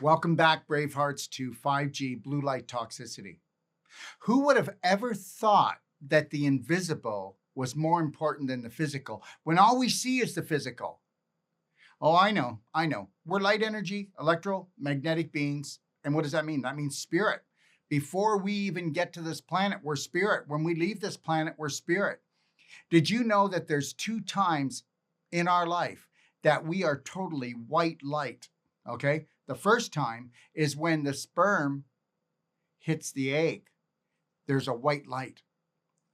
Welcome back, Bravehearts, to 5G Blue Light Toxicity. Who would have ever thought that the invisible was more important than the physical when all we see is the physical? Oh, I know. We're light energy, electromagnetic beings. And what does that mean? That means spirit. Before we even get to this planet, we're spirit. When we leave this planet, we're spirit. Did you know that there's 2 times in our life that we are totally white light? Okay. The first time is when the sperm hits the egg. There's a white light.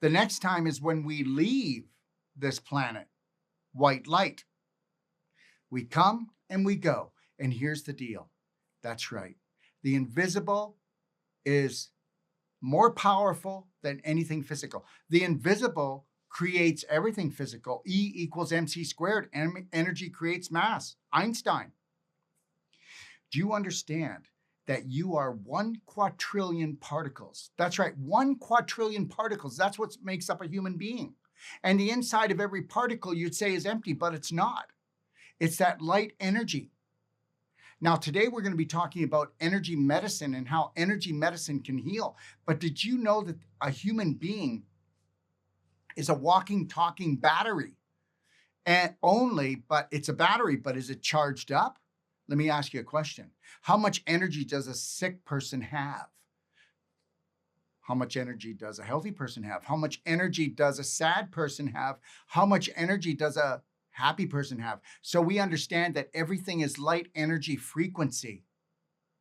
The next time is when we leave this planet. White light. We come and we go. And here's the deal. That's right. The invisible is more powerful than anything physical. The invisible creates everything physical. E equals mc squared. Energy creates mass. Einstein. Do you understand that you are 1 quadrillion particles? That's right, 1 quadrillion particles. That's what makes up a human being. And the inside of every particle you'd say is empty, but it's not. It's that light energy. Now, today we're going to be talking about energy medicine and how energy medicine can heal. But did you know that a human being is a walking, talking battery? And but it's a battery, but is it charged up? Let me ask you a question. How much energy does a sick person have? How much energy does a healthy person have? How much energy does a sad person have? How much energy does a happy person have? So we understand that everything is light energy frequency.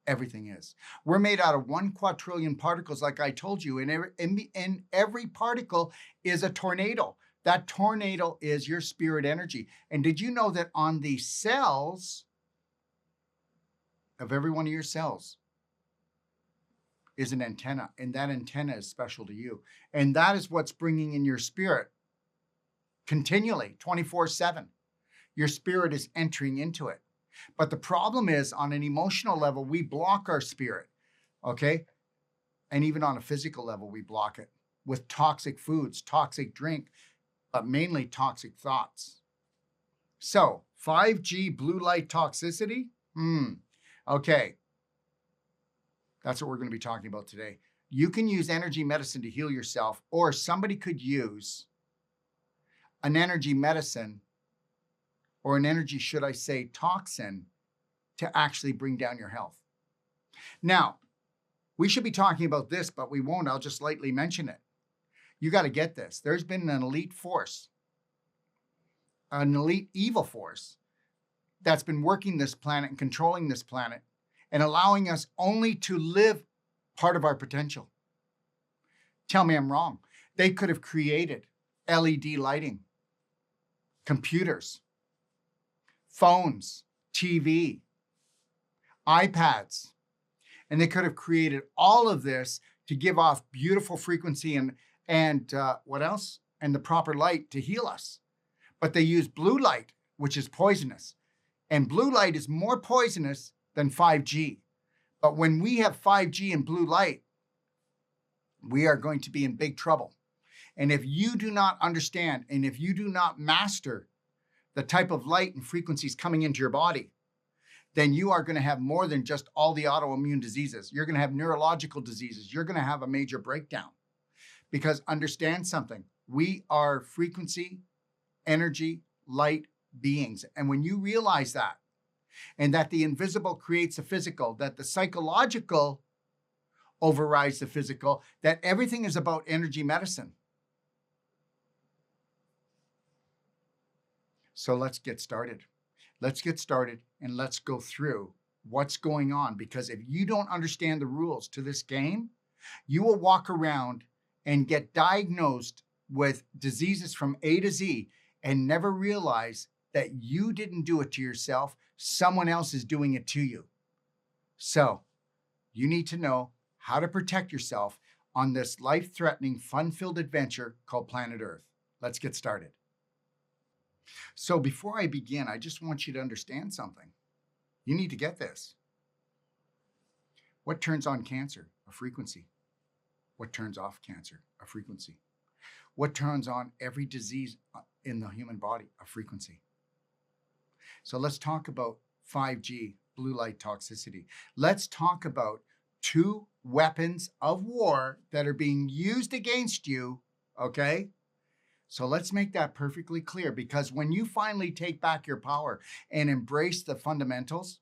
Everything is. We're made out of 1 quadrillion particles, like I told you, and every particle is a tornado. That tornado is your spirit energy. And did you know that on the cells of every one of your cells is an antenna, and that antenna is special to you. And that is what's bringing in your spirit continually, 24/7. Your spirit is entering into it. But the problem is, on an emotional level, we block our spirit, okay? And even on a physical level, we block it with toxic foods, toxic drink, but mainly toxic thoughts. So 5G blue light toxicity, okay, that's what we're going to be talking about today. You can use energy medicine to heal yourself, or somebody could use an energy medicine or an energy, should I say, toxin to actually bring down your health. Now, we should be talking about this, but we won't. I'll just lightly mention it. You got to get this. There's been an elite force, an elite evil force that's been working this planet and controlling this planet and allowing us only to live part of our potential. Tell me I'm wrong. They could have created LED lighting, computers, phones, TV, iPads, and they could have created all of this to give off beautiful frequency and what else? And the proper light to heal us. But they use blue light, which is poisonous. And blue light is more poisonous than 5G. But when we have 5G and blue light, we are going to be in big trouble. And if you do not understand, and if you do not master the type of light and frequencies coming into your body, then you are going to have more than just all the autoimmune diseases. You're going to have neurological diseases. You're going to have a major breakdown. Because understand something, we are frequency, energy, light beings. And when you realize that, and that the invisible creates the physical, that the psychological overrides the physical, that everything is about energy medicine. So let's get started. Let's get started and let's go through what's going on. Because if you don't understand the rules to this game, you will walk around and get diagnosed with diseases from A to Z and never realize that you didn't do it to yourself. Someone else is doing it to you. So you need to know how to protect yourself on this life-threatening, fun-filled adventure called Planet Earth. Let's get started. So before I begin, I just want you to understand something. You need to get this. What turns on cancer? A frequency. What turns off cancer? A frequency. What turns on every disease in the human body? A frequency. So let's talk about 5G blue light toxicity. Let's talk about two weapons of war that are being used against you, okay? So let's make that perfectly clear, because when you finally take back your power and embrace the fundamentals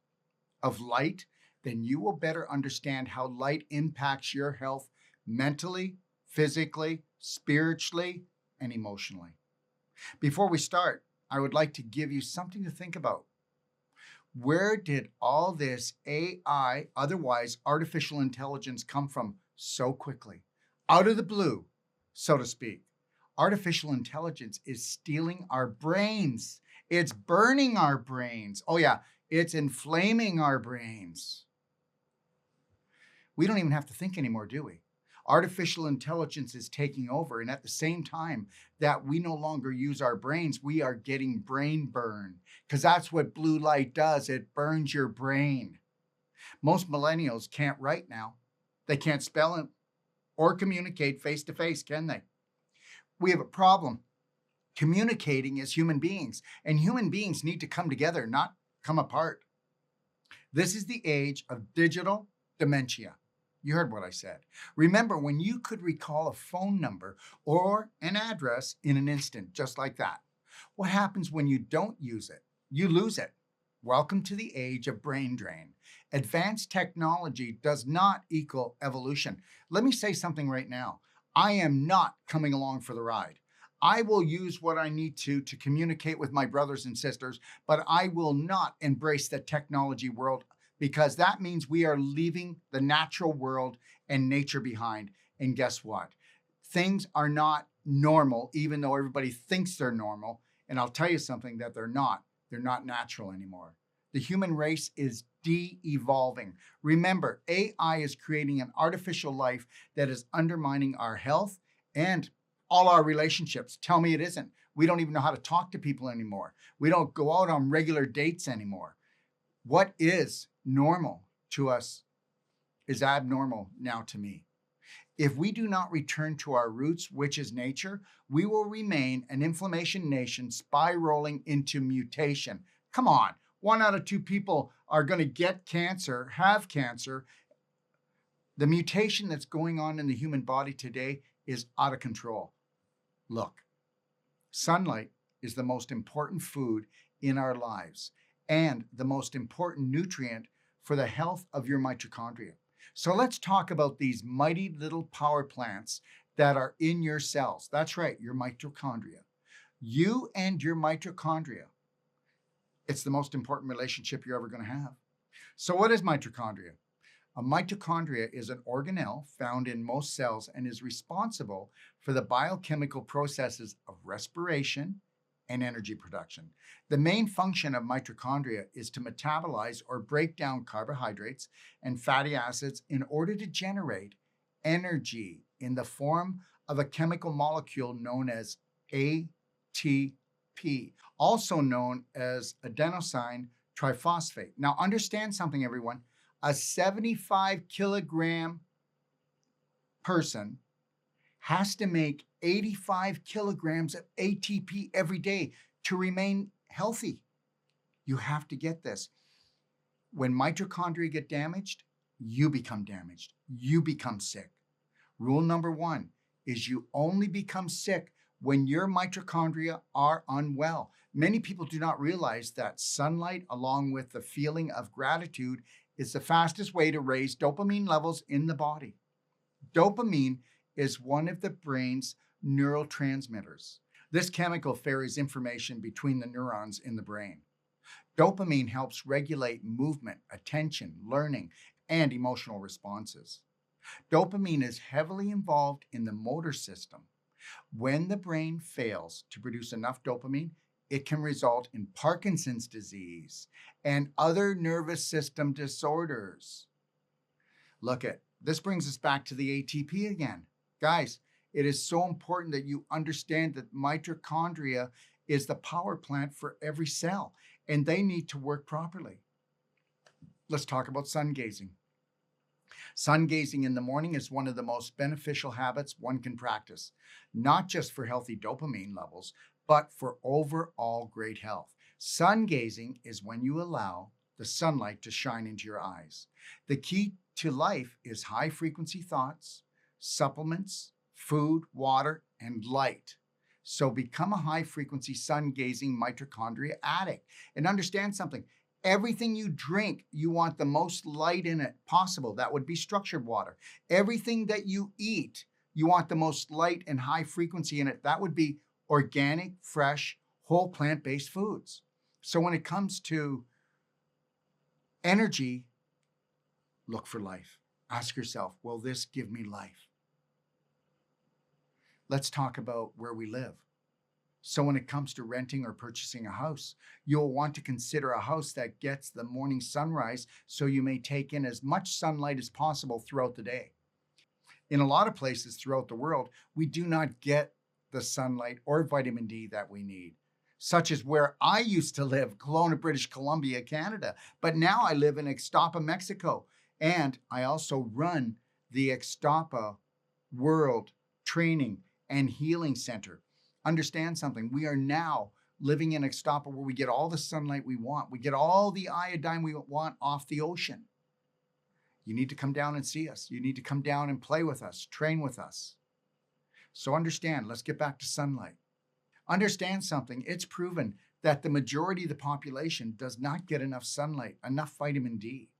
of light, then you will better understand how light impacts your health mentally, physically, spiritually, and emotionally. Before we start, I would like to give you something to think about. Where did all this AI, otherwise artificial intelligence, come from so quickly? Out of the blue, so to speak. Artificial intelligence is stealing our brains. It's burning our brains. Oh yeah, it's inflaming our brains. We don't even have to think anymore, do we? Artificial intelligence is taking over, and at the same time that we no longer use our brains, we are getting brain burn, because that's what blue light does. It burns your brain. Most millennials can't write now. They can't spell it or communicate face to face, can they? We have a problem communicating as human beings, and human beings need to come together, not come apart. This is the age of digital dementia. You heard what I said. Remember when you could recall a phone number or an address in an instant, just like that. What happens when you don't use it? You lose it. Welcome to the age of brain drain. Advanced technology does not equal evolution. Let me say something right now. I am not coming along for the ride. I will use what I need to communicate with my brothers and sisters, but I will not embrace the technology world, because that means we are leaving the natural world and nature behind. And guess what? Things are not normal, even though everybody thinks they're normal. And I'll tell you something that they're not. They're not natural anymore. The human race is de-evolving. Remember, AI is creating an artificial life that is undermining our health and all our relationships. Tell me it isn't. We don't even know how to talk to people anymore. We don't go out on regular dates anymore. What is normal to us is abnormal now to me. If we do not return to our roots, which is nature, we will remain an inflammation nation spiraling into mutation. Come on, 1 out of 2 people are going to get cancer, have cancer. The mutation that's going on in the human body today is out of control. Look, sunlight is the most important food in our lives and the most important nutrient for the health of your mitochondria. So let's talk about these mighty little power plants that are in your cells. That's right, your mitochondria. You and your mitochondria, it's the most important relationship you're ever going to have. So what is mitochondria? A mitochondria is an organelle found in most cells and is responsible for the biochemical processes of respiration and energy production. The main function of mitochondria is to metabolize or break down carbohydrates and fatty acids in order to generate energy in the form of a chemical molecule known as ATP, also known as adenosine triphosphate. Now understand something, everyone. A 75 kilogram person has to make 85 kilograms of ATP every day to remain healthy. You have to get this. When mitochondria get damaged, you become damaged. You become sick. Rule number 1 is you only become sick when your mitochondria are unwell. Many people do not realize that sunlight, along with the feeling of gratitude, is the fastest way to raise dopamine levels in the body. Dopamine is one of the brain's neurotransmitters. This chemical ferries information between the neurons in the brain. Dopamine helps regulate movement, attention, learning, and emotional responses. Dopamine is heavily involved in the motor system. When the brain fails to produce enough dopamine, it can result in Parkinson's disease and other nervous system disorders. This brings us back to the ATP again. Guys, it is so important that you understand that mitochondria is the power plant for every cell, and they need to work properly. Let's talk about sun gazing. Sun gazing in the morning is one of the most beneficial habits one can practice, not just for healthy dopamine levels, but for overall great health. Sun gazing is when you allow the sunlight to shine into your eyes. The key to life is high frequency thoughts, supplements, food, water, and light. So become a high frequency sun gazing mitochondria addict. And understand something. Everything you drink, you want the most light in it possible. That would be structured water. Everything that you eat, you want the most light and high frequency in it. That would be organic, fresh, whole plant-based foods. So when it comes to energy, look for life. Ask yourself, will this give me life? Let's talk about where we live. So when it comes to renting or purchasing a house, you'll want to consider a house that gets the morning sunrise so you may take in as much sunlight as possible throughout the day. In a lot of places throughout the world, we do not get the sunlight or vitamin D that we need, such as where I used to live, Kelowna, British Columbia, Canada. But now I live in Ixtapa, Mexico, and I also run the Ixtapa World Training and Healing Center. Understand something. We are now living in Ixtapa where we get all the sunlight we want. We get all the iodine we want off the ocean. You need to come down and see us. You need to come down and play with us, train with us. So understand, let's get back to sunlight. Understand something. It's proven that the majority of the population does not get enough sunlight, enough vitamin D,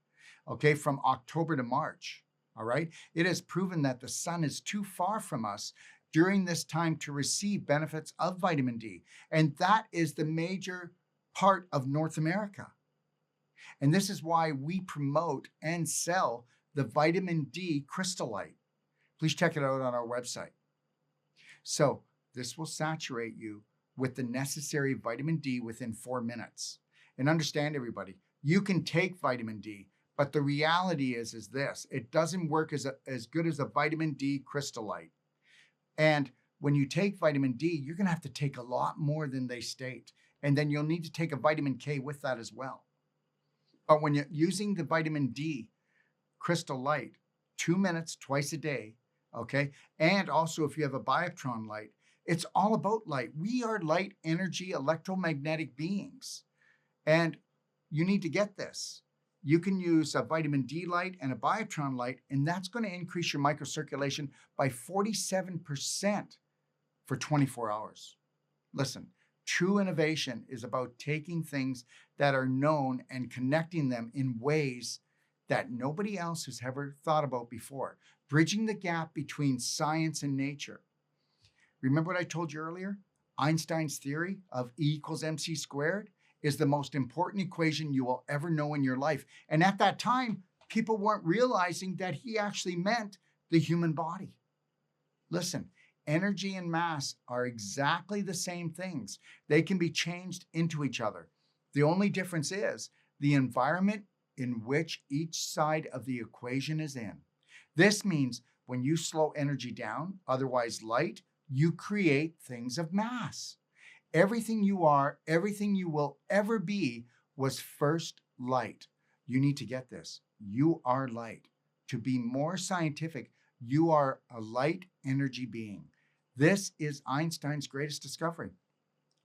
okay, from October to March, all right? It is proven that the sun is too far from us during this time to receive benefits of vitamin D. And that is the major part of North America. And this is why we promote and sell the vitamin D crystal light. Please check it out on our website. So this will saturate you with the necessary vitamin D within 4 minutes. And understand, everybody, you can take vitamin D, but the reality is this: it doesn't work as good as a vitamin D crystal light. And when you take vitamin D, you're going to have to take a lot more than they state. And then you'll need to take a vitamin K with that as well. But when you're using the vitamin D crystal light, 2 minutes twice a day, okay? And also if you have a Biotron light, it's all about light. We are light energy electromagnetic beings. And you need to get this. You can use a vitamin D light and a Biotron light, and that's going to increase your microcirculation by 47% for 24 hours. Listen, true innovation is about taking things that are known and connecting them in ways that nobody else has ever thought about before, bridging the gap between science and nature. Remember what I told you earlier? Einstein's theory of E equals mc squared is the most important equation you will ever know in your life. And at that time, people weren't realizing that he actually meant the human body. Listen, energy and mass are exactly the same things. They can be changed into each other. The only difference is the environment in which each side of the equation is in. This means when you slow energy down, otherwise light, you create things of mass. Everything you are, everything you will ever be was first light. You need to get this. You are light. To be more scientific, you are a light energy being. This is Einstein's greatest discovery.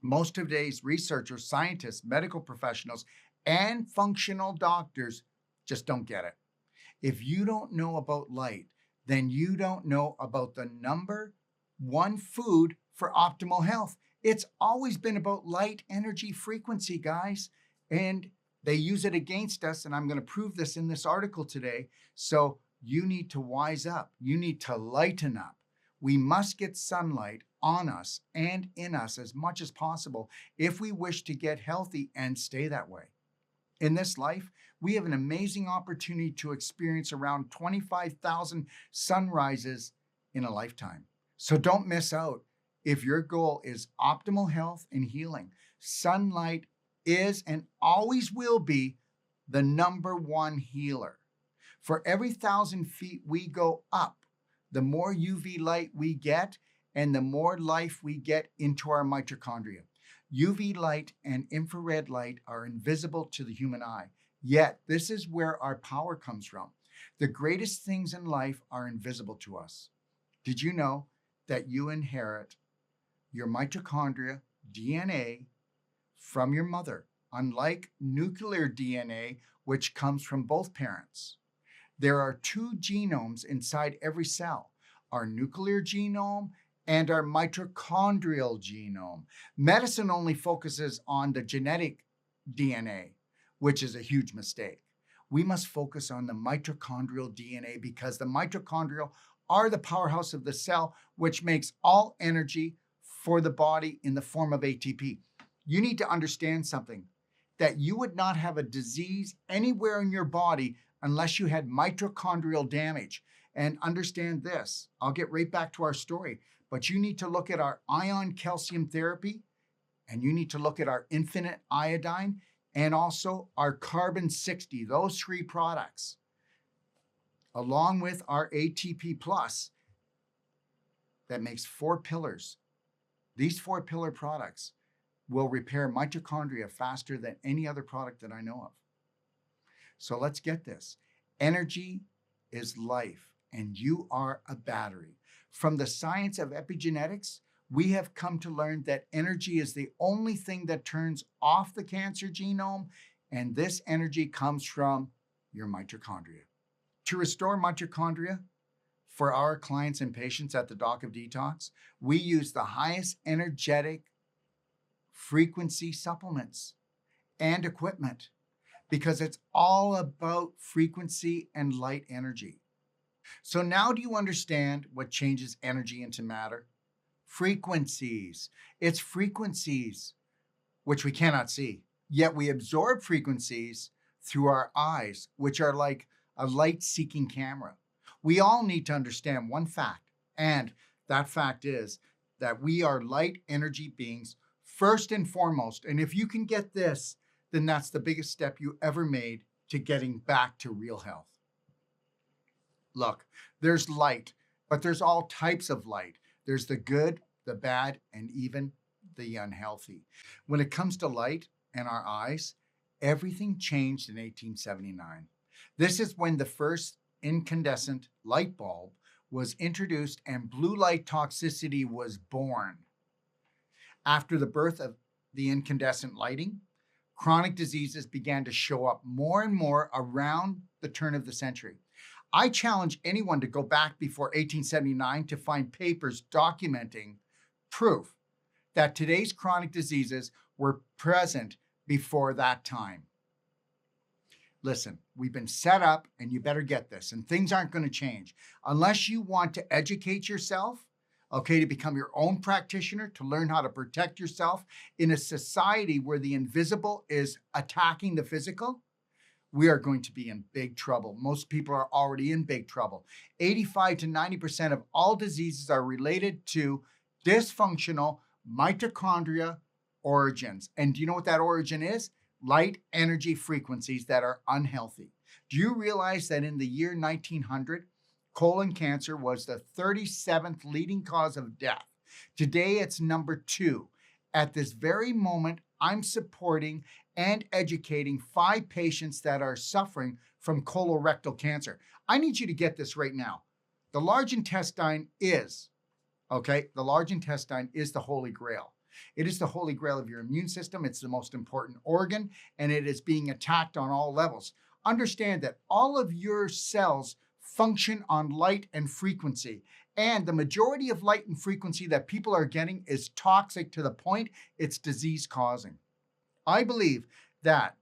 Most of today's researchers, scientists, medical professionals, and functional doctors just don't get it. If you don't know about light, then you don't know about the number one food for optimal health. It's always been about light energy frequency, guys, and they use it against us, and I'm going to prove this in this article today. So you need to wise up. You need to lighten up. We must get sunlight on us and in us as much as possible if we wish to get healthy and stay that way. In this life, we have an amazing opportunity to experience around 25,000 sunrises in a lifetime. So don't miss out. If your goal is optimal health and healing, sunlight is and always will be the number one healer. For every 1,000 feet we go up, the more UV light we get and the more life we get into our mitochondria. UV light and infrared light are invisible to the human eye, yet this is where our power comes from. The greatest things in life are invisible to us. Did you know that you inherit your mitochondria DNA from your mother? unlike nuclear DNA, which comes from both parents. There are two genomes inside every cell, our nuclear genome and our mitochondrial genome. Medicine only focuses on the genetic DNA, which is a huge mistake. We must focus on the mitochondrial DNA because the mitochondria are the powerhouse of the cell, which makes all energy for the body in the form of ATP. You need to understand something, that you would not have a disease anywhere in your body unless you had mitochondrial damage. And understand this, I'll get right back to our story, but you need to look at our ion calcium therapy, and you need to look at our infinite iodine, and also our carbon 60, those three products, along with our ATP plus, that makes 4 pillars. These 4 pillar products will repair mitochondria faster than any other product that I know of. So let's get this. Energy is life, and you are a battery. From the science of epigenetics, we have come to learn that energy is the only thing that turns off the cancer genome, and this energy comes from your mitochondria. To restore mitochondria, for our clients and patients at the Doc of Detox, we use the highest energetic frequency supplements and equipment because it's all about frequency and light energy. So now do you understand what changes energy into matter? Frequencies. It's frequencies which we cannot see, yet we absorb frequencies through our eyes, which are like a light-seeking camera. We all need to understand one fact, and that fact is that we are light energy beings first and foremost. And if you can get this, then that's the biggest step you ever made to getting back to real health. Look, there's light, but there's all types of light. There's the good, the bad, and even the unhealthy. When it comes to light and our eyes, everything changed in 1879. This is when the first incandescent light bulb was introduced and blue light toxicity was born. After the birth of the incandescent lighting, chronic diseases began to show up more and more around the turn of the century. I challenge anyone to go back before 1879 to find papers documenting proof that today's chronic diseases were present before that time. Listen, we've been set up, and you better get this, and things aren't going to change unless you want to educate yourself, okay, to become your own practitioner, to learn how to protect yourself in a society where the invisible is attacking the physical. We are going to be in big trouble. Most people are already in big trouble. 85 to 90% of all diseases are related to dysfunctional mitochondria origins. And do you know what that origin is? Light energy frequencies that are unhealthy. Do you realize that in the year 1900, colon cancer was the 37th leading cause of death? Today, it's number 2. At this very moment, I'm supporting and educating 5 patients that are suffering from colorectal cancer. I need you to get this right now. The large intestine is, the large intestine is the Holy Grail. It is the Holy Grail of your immune system. It's the most important organ, and it is being attacked on all levels. Understand that all of your cells function on light and frequency, and the majority of light and frequency that people are getting is toxic to the point it's disease-causing. I believe that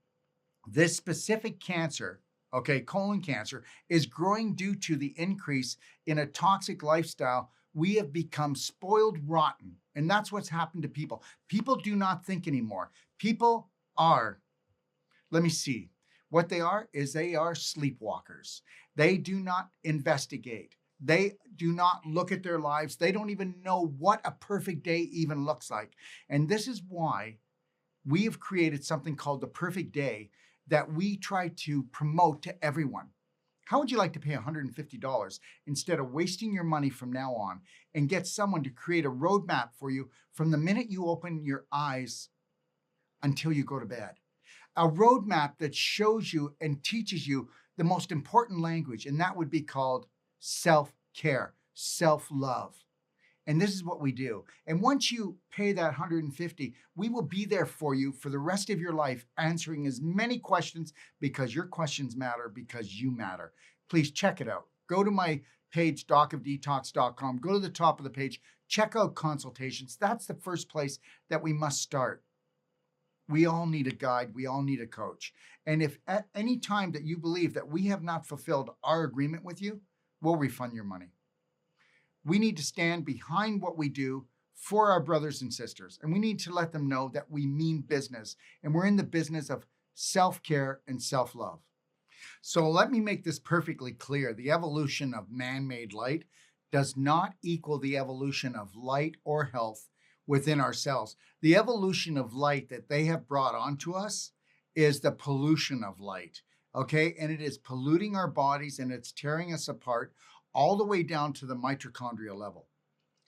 this specific cancer, colon cancer, is growing due to the increase in a toxic lifestyle. We have become spoiled rotten, and that's what's happened to people. People do not think anymore. People are, what they are is they are sleepwalkers. They do not investigate. They do not look at their lives. They don't even know what a perfect day even looks like. And this is why we have created something called the perfect day that we try to promote to everyone. How would you like to pay $150 instead of wasting your money from now on and get someone to create a roadmap for you from the minute you open your eyes until you go to bed? A roadmap that shows you and teaches you the most important language, and that would be called self-care, self-love. And this is what we do. And once you pay that $150, we will be there for you for the rest of your life, answering as many questions, because your questions matter, because you matter. Please check it out. Go to my page, docofdetox.com. Go to the top of the page. Check out consultations. That's the first place that we must start. We all need a guide. We all need a coach. And if at any time that you believe that we have not fulfilled our agreement with you, we'll refund your money. We need to stand behind what we do for our brothers and sisters. And we need to let them know that we mean business. And we're in the business of self-care and self-love. So let me make this perfectly clear. The evolution of man-made light does not equal the evolution of light or health within ourselves. The evolution of light that they have brought onto us is the pollution of light, okay? And it is polluting our bodies, and it's tearing us apart all the way down to the mitochondria level.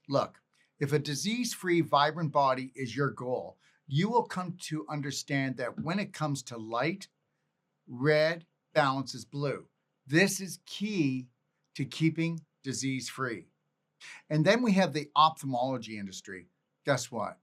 Look, if a disease-free, vibrant body is your goal, you will come to understand that when it comes to light, red balances blue. This is key to keeping disease-free. And then we have the ophthalmology industry. Guess what?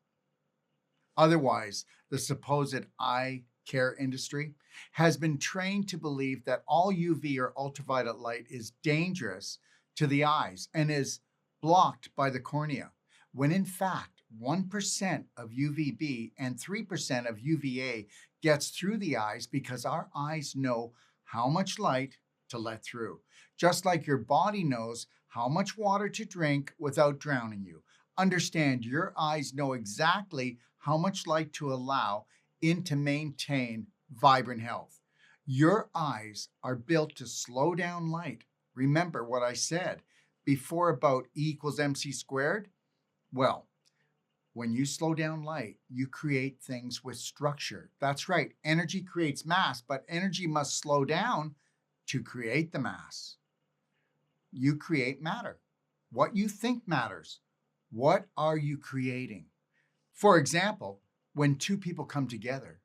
Otherwise, the supposed eye care industry has been trained to believe that all UV or ultraviolet light is dangerous to the eyes and is blocked by the cornea, when in fact 1% of UVB and 3% of UVA gets through the eyes, because our eyes know how much light to let through. Just like your body knows how much water to drink without drowning you. Understand, your eyes know exactly how much light to allow in to maintain vibrant health. Your eyes are built to slow down light. Remember what I said before about E equals MC squared? Well, when you slow down light, you create things with structure. That's right. Energy creates mass, but energy must slow down to create the mass. You create matter. What you think matters. What are you creating? For example, when two people come together,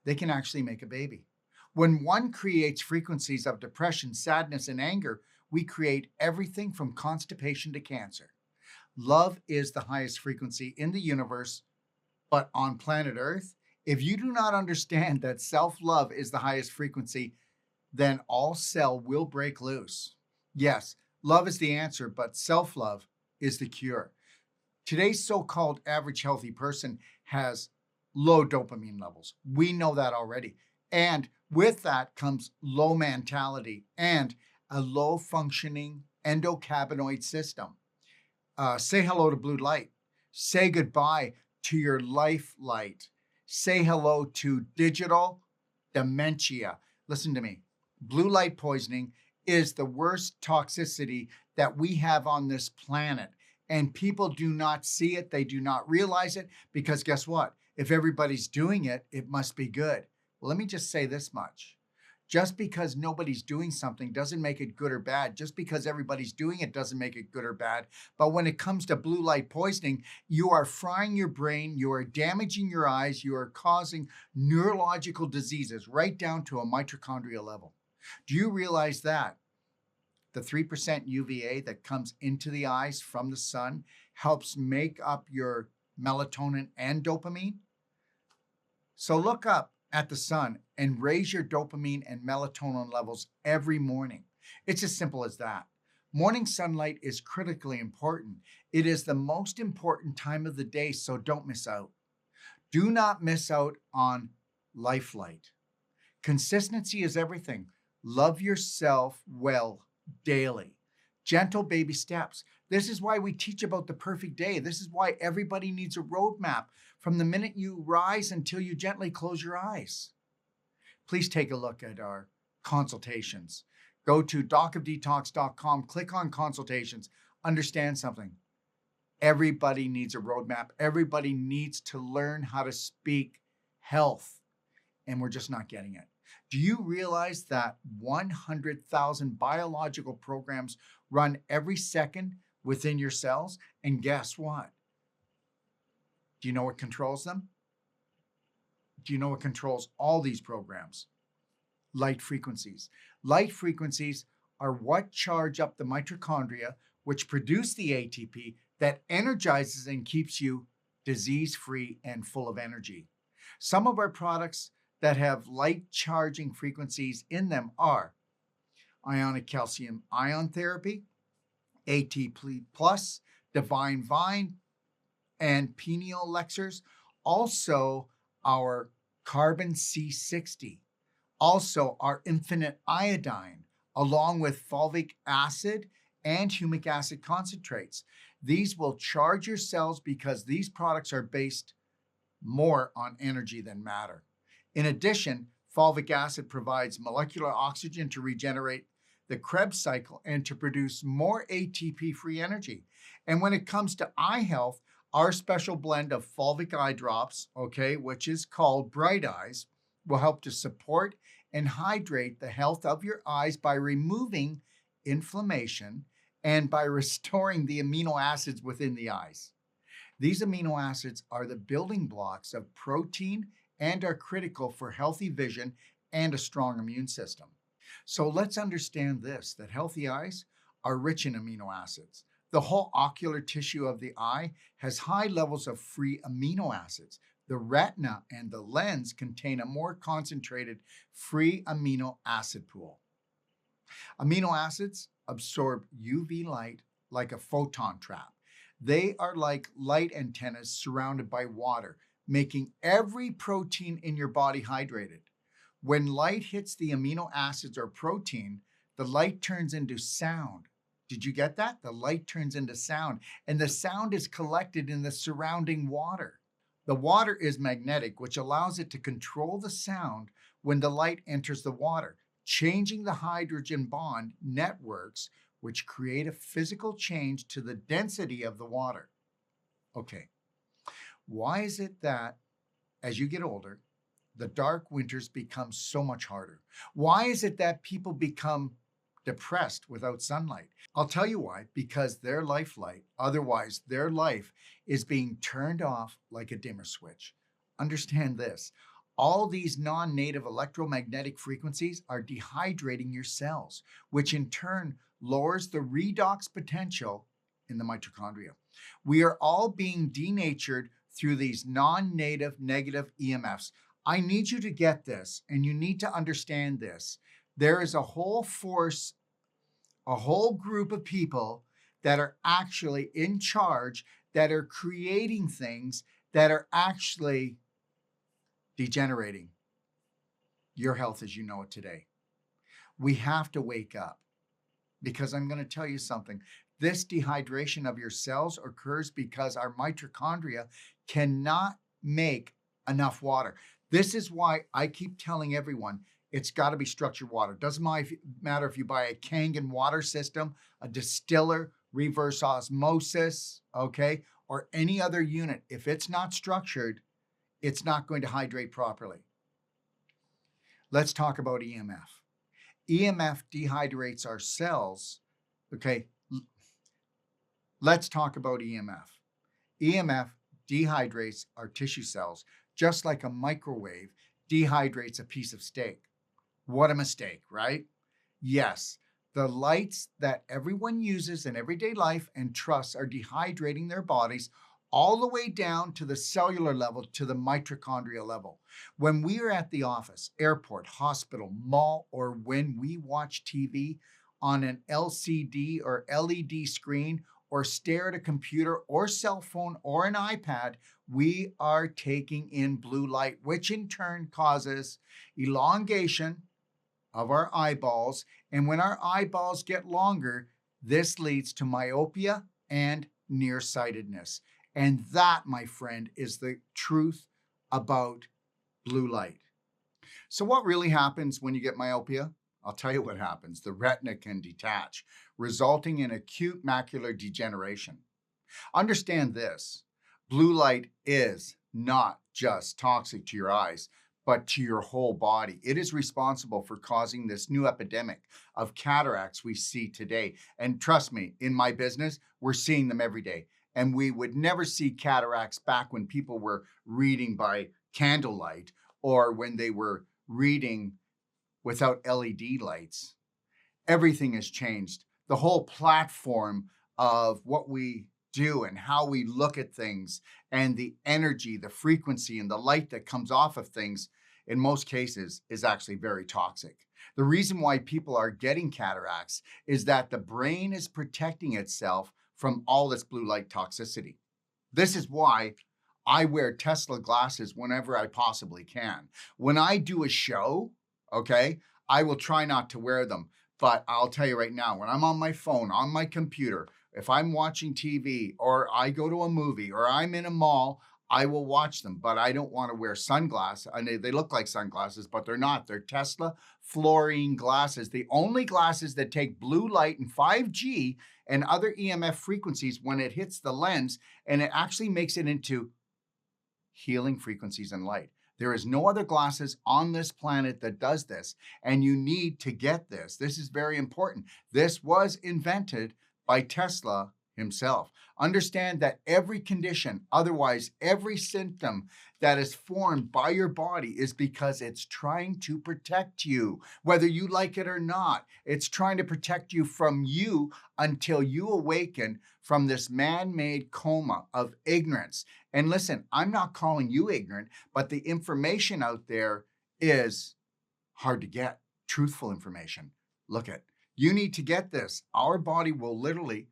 they can actually make a baby. When one creates frequencies of depression, sadness, and anger, we create everything from constipation to cancer. Love is the highest frequency in the universe, but on planet Earth, if you do not understand that self-love is the highest frequency, then all cell will break loose. Yes, love is the answer, but self-love is the cure. Today's so-called average healthy person has low dopamine levels. We know that already. And with that comes low mentality and a low functioning endocannabinoid system. Say hello to blue light. Say goodbye to your life light. Say hello to digital dementia. Listen to me. Blue light poisoning is the worst toxicity that we have on this planet. And people do not see it. They do not realize it, because guess what? If everybody's doing it, it must be good. Well, let me just say this much. Just because nobody's doing something doesn't make it good or bad. Just because everybody's doing it doesn't make it good or bad. But when it comes to blue light poisoning, you are frying your brain, you are damaging your eyes, you are causing neurological diseases right down to a mitochondria level. Do you realize that? The 3% UVA that comes into the eyes from the sun helps make up your melatonin and dopamine. So look up at the sun and raise your dopamine and melatonin levels every morning. It's as simple as that. Morning sunlight is critically important. It is the most important time of the day, so don't miss out. Do not miss out on life light. Consistency is everything. Love yourself well daily. Gentle baby steps. This is why we teach about the perfect day. This is why everybody needs a roadmap from the minute you rise until you gently close your eyes. Please take a look at our consultations. Go to docofdetox.com, click on consultations. Understand something. Everybody needs a roadmap. Everybody needs to learn how to speak health, and we're just not getting it. Do you realize that 100,000 biological programs run every second within your cells? And guess what? Do you know what controls them? Do you know what controls all these programs? Light frequencies. Light frequencies are what charge up the mitochondria, which produce the ATP that energizes and keeps you disease-free and full of energy. Some of our products that have light charging frequencies in them are ionic calcium ion therapy, ATP Plus, Divine Vine, and pineal elixirs. Also, our carbon C60. Also, our infinite iodine, along with fulvic acid and humic acid concentrates. These will charge your cells because these products are based more on energy than matter. In addition, fulvic acid provides molecular oxygen to regenerate the Krebs cycle and to produce more ATP-free energy. And when it comes to eye health, our special blend of fulvic eye drops, which is called Bright Eyes, will help to support and hydrate the health of your eyes by removing inflammation and by restoring the amino acids within the eyes. These amino acids are the building blocks of protein and are critical for healthy vision and a strong immune system. So let's understand this, that healthy eyes are rich in amino acids. The whole ocular tissue of the eye has high levels of free amino acids. The retina and the lens contain a more concentrated free amino acid pool. Amino acids absorb UV light like a photon trap. They are like light antennas surrounded by water, making every protein in your body hydrated. When light hits the amino acids or protein, the light turns into sound. Did you get that? The light turns into sound, and the sound is collected in the surrounding water. The water is magnetic, which allows it to control the sound when the light enters the water, changing the hydrogen bond networks, which create a physical change to the density of the water. Okay, why is it that as you get older, the dark winters become so much harder? Why is it that people become depressed without sunlight? I'll tell you why, because their lifeline, otherwise their life, is being turned off like a dimmer switch. Understand this, all these non-native electromagnetic frequencies are dehydrating your cells, which in turn lowers the redox potential in the mitochondria. We are all being denatured through these non-native negative EMFs. I need you to get this, and you need to understand this. There is a whole force, a whole group of people that are actually in charge, that are creating things that are actually degenerating your health as you know it today. We have to wake up, because I'm going to tell you something. This dehydration of your cells occurs because our mitochondria cannot make enough water. This is why I keep telling everyone it's got to be structured water. Doesn't matter if you buy a Kangen water system, a distiller, reverse osmosis, or any other unit. If it's not structured, it's not going to hydrate properly. Let's talk about EMF. EMF dehydrates our cells. Let's talk about EMF. EMF dehydrates our tissue cells, just like a microwave dehydrates a piece of steak. What a mistake, right? Yes, the lights that everyone uses in everyday life and trusts are dehydrating their bodies all the way down to the cellular level, to the mitochondria level. When we are at the office, airport, hospital, mall, or when we watch TV on an LCD or LED screen, or stare at a computer or cell phone or an iPad, we are taking in blue light, which in turn causes elongation of our eyeballs. And when our eyeballs get longer, this leads to myopia and nearsightedness. And that, my friend, is the truth about blue light. So what really happens when you get myopia? I'll tell you what happens. The retina can detach, resulting in acute macular degeneration. Understand this, blue light is not just toxic to your eyes, but to your whole body. It is responsible for causing this new epidemic of cataracts we see today. And trust me, in my business, we're seeing them every day. And we would never see cataracts back when people were reading by candlelight or when they were reading without LED lights. Everything has changed. The whole platform of what we do and how we look at things and the energy, the frequency, and the light that comes off of things in most cases is actually very toxic. The reason why people are getting cataracts is that the brain is protecting itself from all this blue light toxicity. This is why I wear Tesla glasses whenever I possibly can. When I do a show, okay, I will try not to wear them. But I'll tell you right now, when I'm on my phone, on my computer, if I'm watching TV or I go to a movie or I'm in a mall, I will watch them, but I don't want to wear sunglasses. And they look like sunglasses, but they're not. They're Tesla fluorine glasses, the only glasses that take blue light and 5G and other EMF frequencies when it hits the lens, and it actually makes it into healing frequencies and light. There is no other glasses on this planet that does this, and you need to get this. This is very important. This was invented by Tesla himself. Understand that every condition, otherwise every symptom that is formed by your body is because it's trying to protect you, whether you like it or not. It's trying to protect you from you until you awaken from this man-made coma of ignorance. And listen, I'm not calling you ignorant, but the information out there is hard to get. Truthful information. Look at, you need to get this. Our body will literally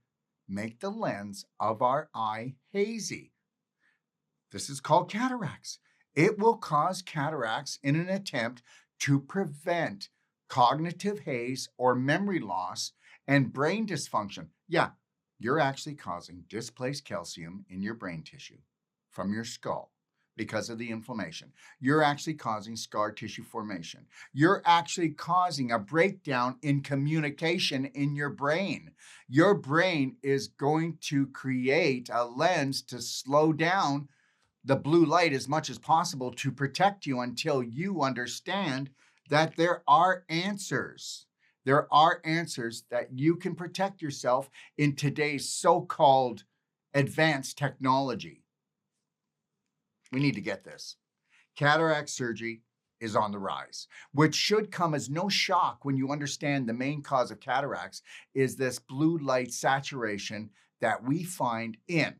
make the lens of our eye hazy. This is called cataracts. It will cause cataracts in an attempt to prevent cognitive haze or memory loss and brain dysfunction. Yeah, you're actually causing displaced calcium in your brain tissue from your skull because of the inflammation. You're actually causing scar tissue formation. You're actually causing a breakdown in communication in your brain. Your brain is going to create a lens to slow down the blue light as much as possible to protect you until you understand that there are answers. There are answers that you can protect yourself in today's so-called advanced technology. We need to get this. Cataract surgery is on the rise, which should come as no shock when you understand the main cause of cataracts is this blue light saturation that we find in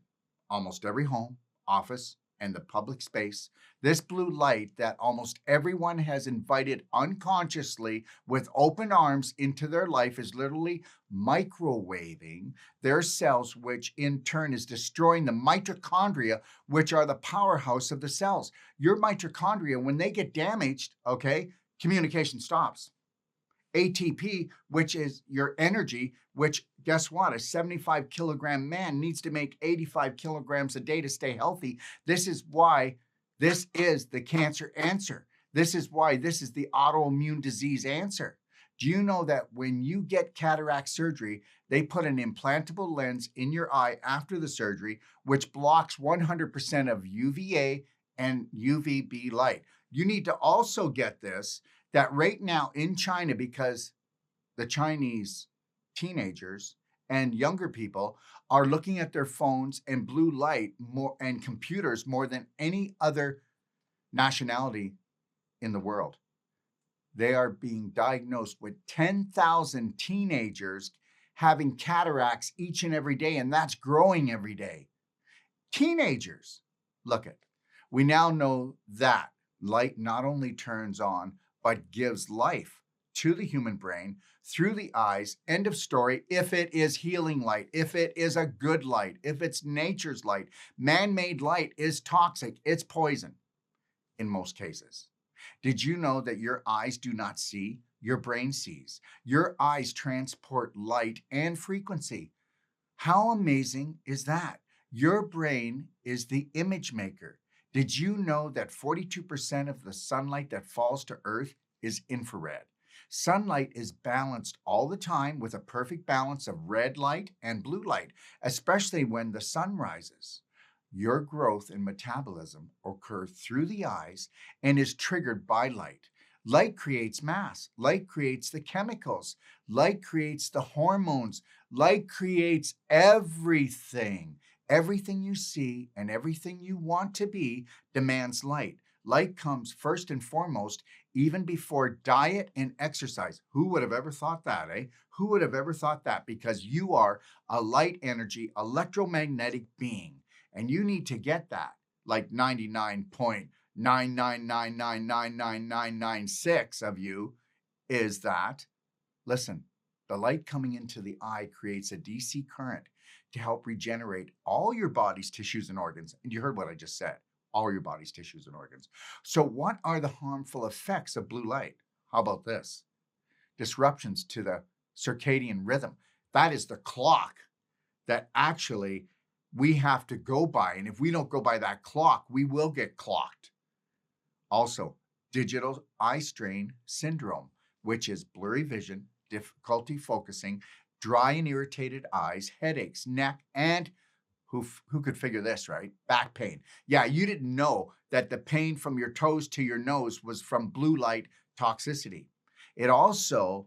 almost every home, office, and the public space. This blue light that almost everyone has invited unconsciously with open arms into their life is literally microwaving their cells, which in turn is destroying the mitochondria, which are the powerhouse of the cells. Your mitochondria, when they get damaged, okay, communication stops. ATP, which is your energy, which guess what? A 75 kilogram man needs to make 85 kilograms a day to stay healthy. This is why this is the cancer answer. This is why this is the autoimmune disease answer. Do you know that when you get cataract surgery, they put an implantable lens in your eye after the surgery, which blocks 100% of UVA and UVB light? You need to also get this, that right now in China, because the Chinese teenagers and younger people are looking at their phones and blue light more and computers more than any other nationality in the world. They are being diagnosed with 10,000 teenagers having cataracts each and every day, and that's growing every day. Teenagers, look at, we now know that light not only turns on, but gives life to the human brain through the eyes. End of story. If it is healing light, if it is a good light, if it's nature's light, man-made light is toxic. It's poison in most cases. Did you know that your eyes do not see? Your brain sees. Your eyes transport light and frequency. How amazing is that? Your brain is the image maker. Did you know that 42% of the sunlight that falls to Earth is infrared? Sunlight is balanced all the time with a perfect balance of red light and blue light, especially when the sun rises. Your growth and metabolism occur through the eyes and is triggered by light. Light creates mass. Light creates the chemicals. Light creates the hormones. Light creates everything. Everything you see and everything you want to be demands light. Light comes first and foremost, even before diet and exercise. Who would have ever thought that, eh? Who would have ever thought that? Because you are a light energy, electromagnetic being, and you need to get that, like 99.999999996 of you is that. Listen, the light coming into the eye creates a DC current to help regenerate all your body's tissues and organs. And you heard what I just said, all your body's tissues and organs. So what are the harmful effects of blue light? How about this? Disruptions to the circadian rhythm. That is the clock that actually we have to go by. And if we don't go by that clock, we will get clocked. Also, digital eye strain syndrome, which is blurry vision, difficulty focusing, dry and irritated eyes, headaches, neck, and who could figure this, right? Back pain. Yeah, you didn't know that the pain from your toes to your nose was from blue light toxicity. It also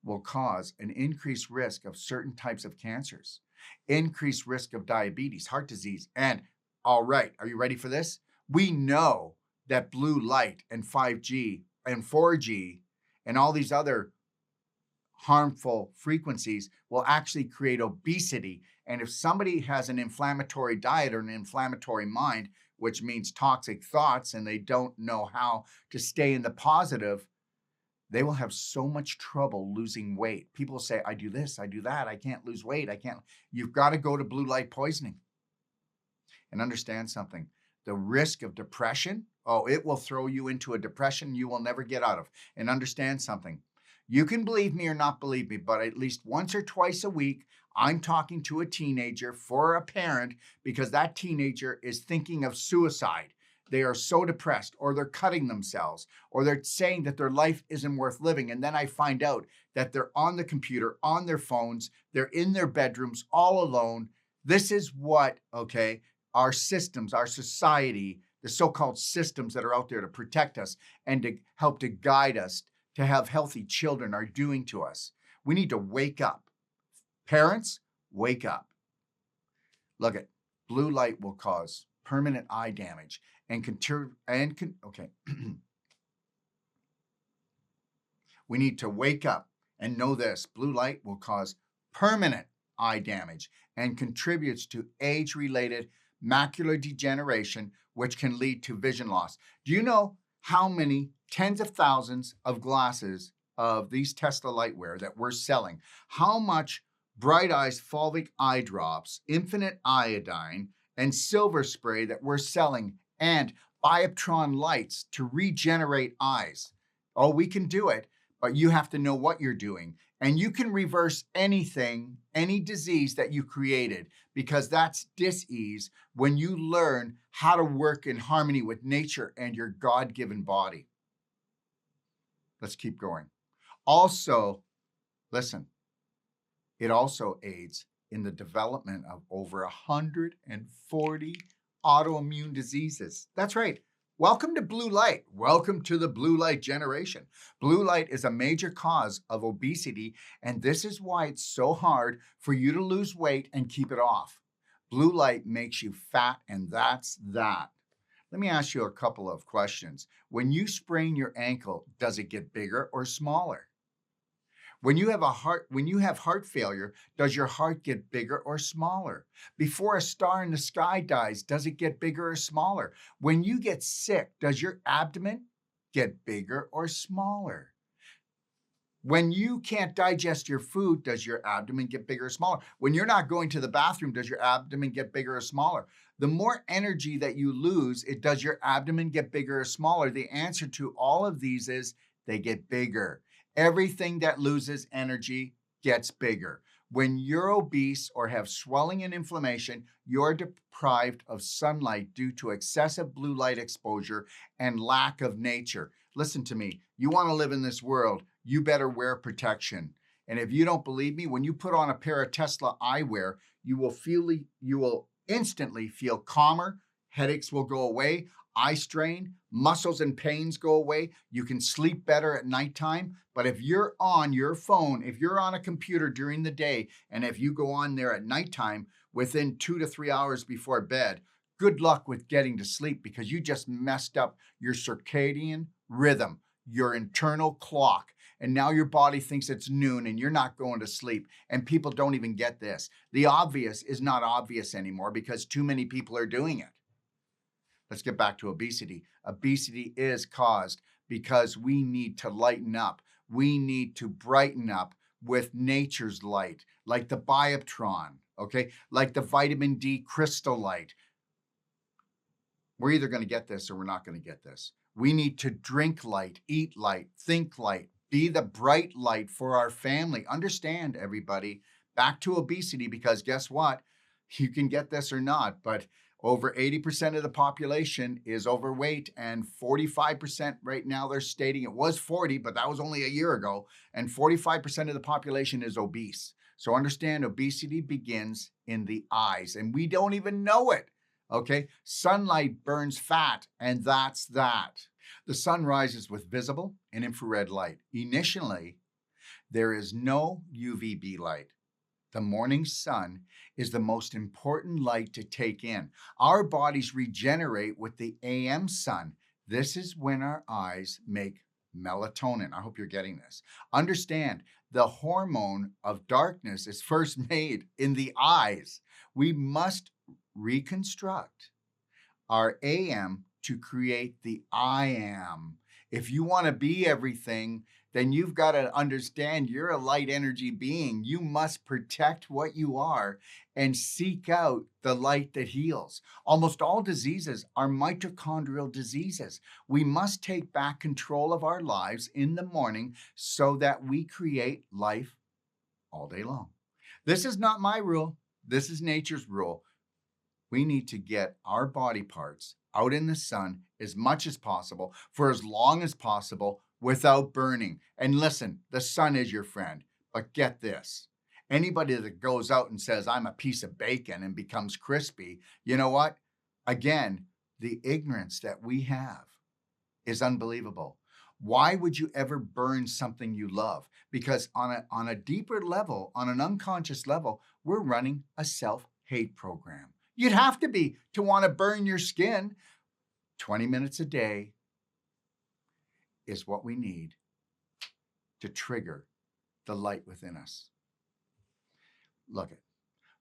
will cause an increased risk of certain types of cancers, increased risk of diabetes, heart disease, and all right, are you ready for this? We know that blue light and 5G and 4G and all these other harmful frequencies will actually create obesity. And if somebody has an inflammatory diet or an inflammatory mind, which means toxic thoughts, and they don't know how to stay in the positive, they will have so much trouble losing weight. People say, I do this, I do that, I can't lose weight, I can't. You've got to go to blue light poisoning. And understand something. The risk of depression, it will throw you into a depression you will never get out of. And understand something. You can believe me or not believe me, but at least once or twice a week, I'm talking to a teenager for a parent because that teenager is thinking of suicide. They are so depressed, or they're cutting themselves, or they're saying that their life isn't worth living. And then I find out that they're on the computer, on their phones, they're in their bedrooms all alone. This is what, our systems, our society, the so-called systems that are out there to protect us and to help to guide us to have healthy children are doing to us. We need to wake up. Parents, wake up. Look at blue light will cause permanent eye damage we need to wake up and know this. Blue light will cause permanent eye damage and contributes to age-related macular degeneration, which can lead to vision loss. Do you know how many tens of thousands of glasses of these Tesla lightwear that we're selling? How much Bright Eyes fulvic eye drops, infinite iodine, and silver spray that we're selling, and Bioptron lights to regenerate eyes? Oh, we can do it, but you have to know what you're doing. And you can reverse anything, any disease that you created, because that's dis-ease when you learn how to work in harmony with nature and your God-given body. Let's keep going. Also, listen, it also aids in the development of over 140 autoimmune diseases. That's right. Welcome to blue light. Welcome to the blue light generation. Blue light is a major cause of obesity, and this is why it's so hard for you to lose weight and keep it off. Blue light makes you fat, and that's that. Let me ask you a couple of questions. When you sprain your ankle, does it get bigger or smaller? When you have heart failure, does your heart get bigger or smaller? Before a star in the sky dies, does it get bigger or smaller? When you get sick, does your abdomen get bigger or smaller? When you can't digest your food, does your abdomen get bigger or smaller? When you're not going to the bathroom, does your abdomen get bigger or smaller? The more energy that you lose, does your abdomen get bigger or smaller? The answer to all of these is they get bigger. Everything that loses energy gets bigger. When you're obese or have swelling and inflammation, you're deprived of sunlight due to excessive blue light exposure and lack of nature. Listen to me. You want to live in this world, you better wear protection. And if you don't believe me, when you put on a pair of Tesla eyewear, you will instantly feel calmer, headaches will go away, eye strain, muscles and pains go away. You can sleep better at nighttime. But if you're on your phone, if you're on a computer during the day, and if you go on there at nighttime within 2 to 3 hours before bed, good luck with getting to sleep because you just messed up your circadian rhythm, your internal clock. And now your body thinks it's noon and you're not going to sleep. And people don't even get this. The obvious is not obvious anymore because too many people are doing it. Let's get back to obesity. Obesity is caused because we need to lighten up. We need to brighten up with nature's light, like the bioptron, okay? Like the vitamin D crystal light. We're either going to get this or we're not going to get this. We need to drink light, eat light, think light, be the bright light for our family. Understand, everybody, back to obesity, because guess what? You can get this or not, but over 80% of the population is overweight, and 45% right now they're stating it was 40, but that was only a year ago, and 45% of the population is obese. So understand, obesity begins in the eyes, and we don't even know it. Okay, sunlight burns fat, and that's that. The sun rises with visible and infrared light. Initially, there is no UVB light. The morning sun is the most important light to take in. Our bodies regenerate with the AM sun. This is when our eyes make melatonin. I hope you're getting this. Understand, the hormone of darkness is first made in the eyes. We must reconstruct our AM to create the I am. If you want to be everything, then you've got to understand you're a light energy being. You must protect what you are and seek out the light that heals. Almost all diseases are mitochondrial diseases. We must take back control of our lives in the morning so that we create life all day long. This is not my rule. This is nature's rule. We need to get our body parts out in the sun as much as possible for as long as possible without burning. And listen, the sun is your friend, but get this. Anybody that goes out and says, I'm a piece of bacon and becomes crispy, you know what? Again, the ignorance that we have is unbelievable. Why would you ever burn something you love? Because on a deeper level, on an unconscious level, we're running a self-hate program. You'd have to be to want to burn your skin. 20 minutes a day is what we need to trigger the light within us. Look at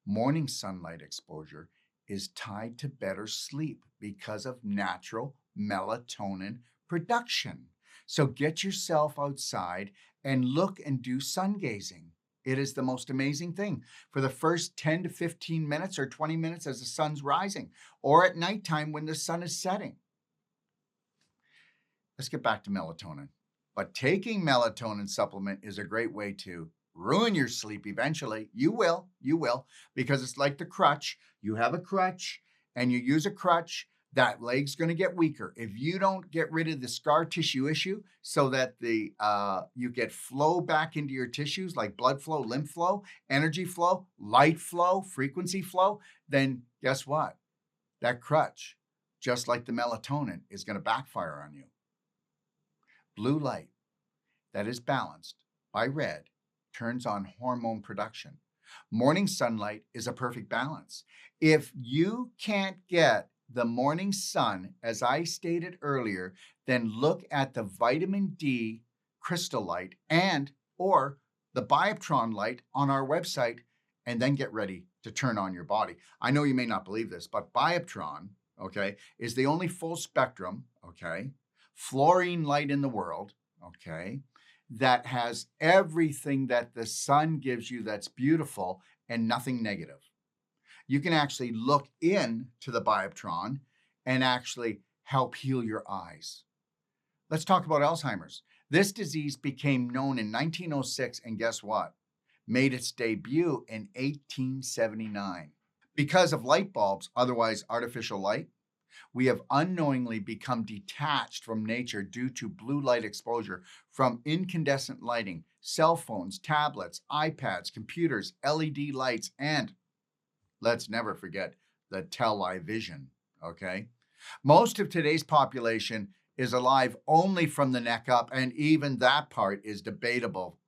morning sunlight exposure is tied to better sleep because of natural melatonin production. So get yourself outside and look and do sun gazing. It is the most amazing thing for the first 10 to 15 minutes or 20 minutes as the sun's rising, or at nighttime when the sun is setting. Let's get back to melatonin. But taking melatonin supplement is a great way to ruin your sleep eventually. You will, because it's like the crutch. You have a crutch and you use a crutch, that leg's going to get weaker. If you don't get rid of the scar tissue issue so that you get flow back into your tissues, like blood flow, lymph flow, energy flow, light flow, frequency flow, then guess what? That crutch, just like the melatonin, is going to backfire on you. Blue light that is balanced by red turns on hormone production. Morning sunlight is a perfect balance. If you can't get the morning sun, as I stated earlier, then look at the vitamin D crystal light and or the bioptron light on our website, and then get ready to turn on your body. I know you may not believe this, but bioptron, okay, is the only full spectrum, okay, fluorine light in the world, okay, that has everything that the sun gives you that's beautiful and nothing negative. You can actually look into the bioptron and actually help heal your eyes. Let's talk about Alzheimer's. This disease became known in 1906, and guess what? Made its debut in 1879. Because of light bulbs, otherwise artificial light, we have unknowingly become detached from nature due to blue light exposure from incandescent lighting, cell phones, tablets, iPads, computers, LED lights, and let's never forget the television, okay? Most of today's population is alive only from the neck up, and even that part is debatable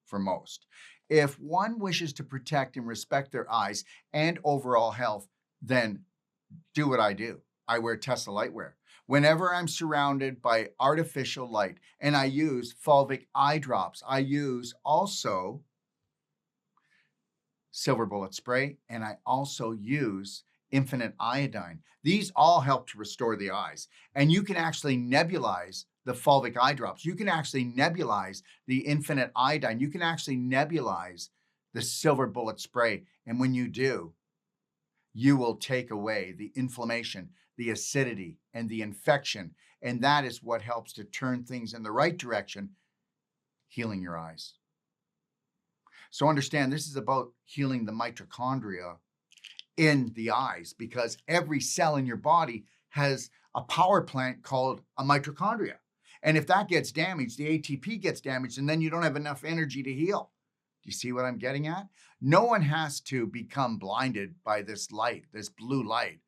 for most. If one wishes to protect and respect their eyes and overall health, then do what I do. I wear Tesla lightwear. Whenever I'm surrounded by artificial light, and I use fulvic eye drops, I use also silver bullet spray, and I also use infinite iodine. These all help to restore the eyes. And you can actually nebulize the fulvic eye drops. You can actually nebulize the infinite iodine. You can actually nebulize the silver bullet spray. And when you do, you will take away the inflammation, the acidity, and the infection. And that is what helps to turn things in the right direction, healing your eyes. So understand, this is about healing the mitochondria in the eyes, because every cell in your body has a power plant called a mitochondria. And if that gets damaged, the ATP gets damaged, and then you don't have enough energy to heal. Do you see what I'm getting at? No one has to become blinded by this light, this blue light.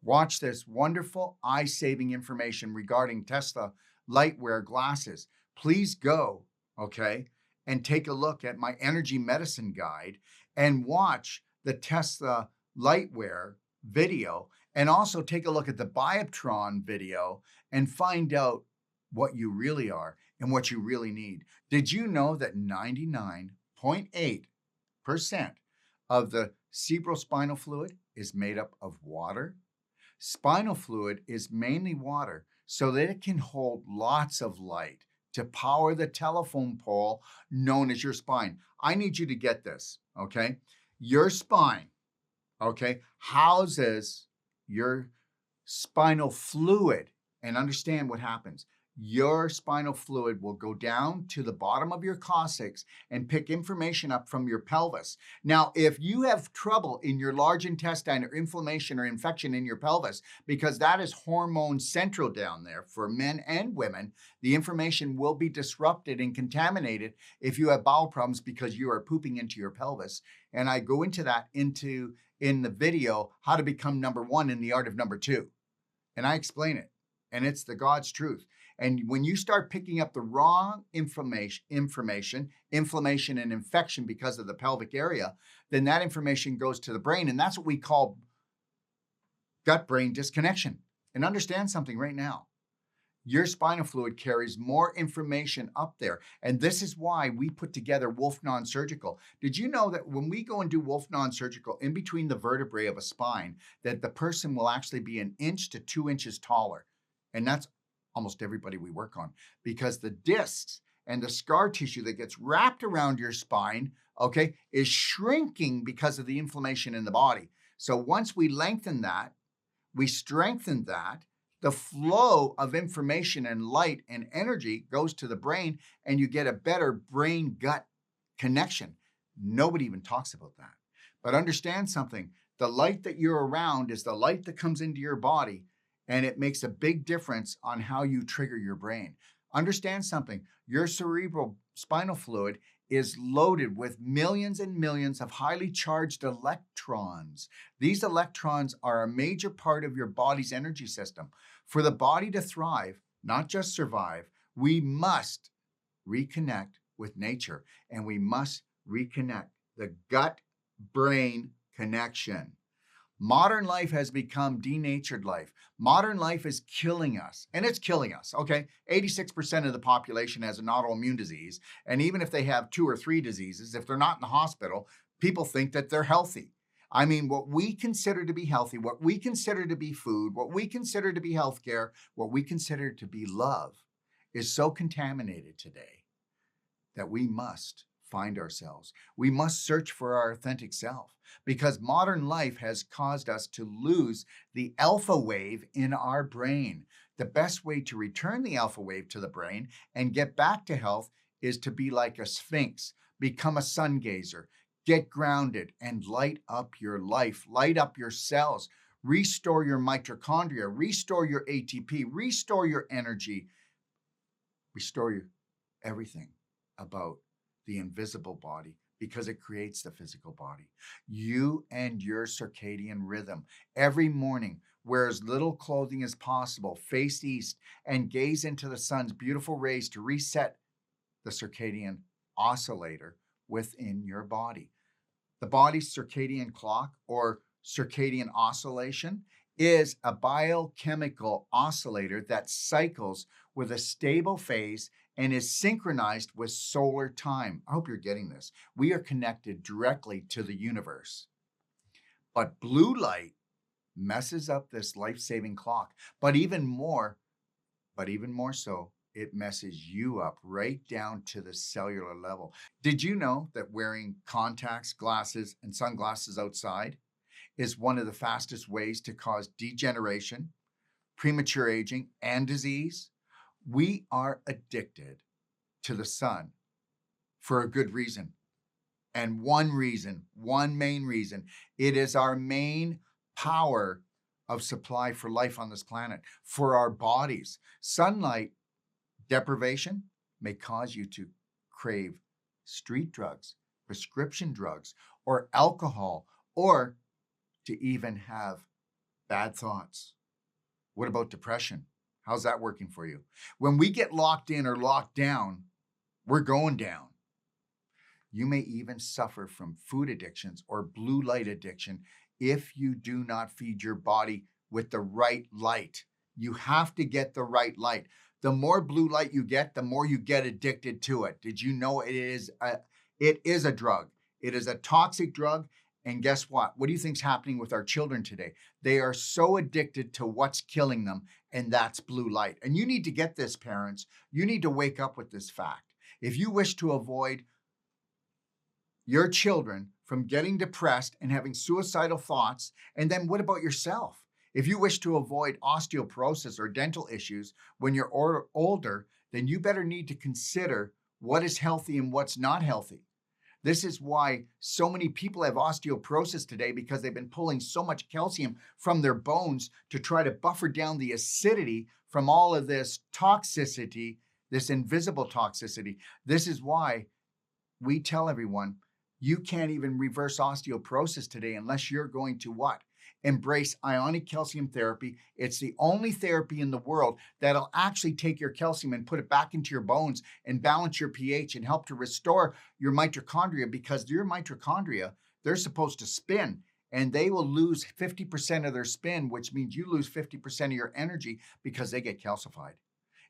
Watch this wonderful eye-saving information regarding Tesla lightwear glasses. Please go, okay, and take a look at my energy medicine guide and watch the Tesla lightwear video, and also take a look at the Bioptron video and find out what you really are and what you really need. Did you know that 99.8% of the cerebrospinal fluid is made up of water? Spinal fluid is mainly water so that it can hold lots of light to power the telephone pole known as your spine. I need you to get this, okay? Your spine, okay, houses your spinal fluid. And understand what happens. Your spinal fluid will go down to the bottom of your coccyx and pick information up from your pelvis. Now, if you have trouble in your large intestine or inflammation or infection in your pelvis, because that is hormone central down there for men and women, the information will be disrupted and contaminated if you have bowel problems because you are pooping into your pelvis. And I go into that in the video, how to become number one in the art of number two. And I explain it. And it's the God's truth. And when you start picking up the wrong inflammation, inflammation and infection because of the pelvic area, then that information goes to the brain. And that's what we call gut-brain disconnection. And understand something right now. Your spinal fluid carries more information up there. And this is why we put together Wolfe Non-Surgical. Did you know that when we go and do Wolfe Non-Surgical in between the vertebrae of a spine, that the person will actually be 1 inch to 2 inches taller? And that's almost everybody we work on, because the discs and the scar tissue that gets wrapped around your spine, okay, is shrinking because of the inflammation in the body. So once we lengthen that, we strengthen that, the flow of information and light and energy goes to the brain, and you get a better brain-gut connection. Nobody even talks about that. But understand something. The light that you're around is the light that comes into your body, and it makes a big difference on how you trigger your brain. Understand something. Your cerebral spinal fluid is loaded with millions and millions of highly charged electrons. These electrons are a major part of your body's energy system. For the body to thrive, not just survive, we must reconnect with nature, and we must reconnect the gut-brain connection. Modern life has become denatured life. Modern life is killing us, and it's killing us, okay? 86% of the population has an autoimmune disease, and even if they have 2 or 3 diseases, if they're not in the hospital, people think that they're healthy. I mean, what we consider to be healthy, what we consider to be food, what we consider to be healthcare, what we consider to be love is so contaminated today that we must find ourselves. We must search for our authentic self, because modern life has caused us to lose the alpha wave in our brain. The best way to return the alpha wave to the brain and get back to health is to be like a sphinx, become a sun gazer, get grounded, and light up your life, light up your cells, restore your mitochondria, restore your ATP, restore your energy, restore your everything about the invisible body, because it creates the physical body. You and your circadian rhythm. Every morning, wear as little clothing as possible, face east, and gaze into the sun's beautiful rays to reset the circadian oscillator within your body. The body's circadian clock, or circadian oscillation, is a biochemical oscillator that cycles with a stable phase and is synchronized with solar time. I hope you're getting this. We are connected directly to the universe. But blue light messes up this life-saving clock. But even more so, it messes you up right down to the cellular level. Did you know that wearing contacts, glasses, and sunglasses outside is one of the fastest ways to cause degeneration, premature aging, and disease? We are addicted to the sun for a good reason. And one main reason, it is our main power of supply for life on this planet, for our bodies. Sunlight deprivation may cause you to crave street drugs, prescription drugs, or alcohol, or to even have bad thoughts. What about depression? How's that working for you? When we get locked in or locked down, we're going down. You may even suffer from food addictions or blue light addiction if you do not feed your body with the right light. You have to get the right light. The more blue light you get, the more you get addicted to it. Did you know it is a drug? It is a toxic drug. And guess what? What do you think's happening with our children today? They are so addicted to what's killing them, and that's blue light. And you need to get this, parents. You need to wake up with this fact. If you wish to avoid your children from getting depressed and having suicidal thoughts, and then what about yourself? If you wish to avoid osteoporosis or dental issues when you're older, then you better need to consider what is healthy and what's not healthy. This is why so many people have osteoporosis today, because they've been pulling so much calcium from their bones to try to buffer down the acidity from all of this toxicity, this invisible toxicity. This is why we tell everyone, you can't even reverse osteoporosis today unless you're going to what? Embrace ionic calcium therapy. It's the only therapy in the world that'll actually take your calcium and put it back into your bones and balance your pH and help to restore your mitochondria, because your mitochondria, they're supposed to spin, and they will lose 50% of their spin, which means you lose 50% of your energy because they get calcified.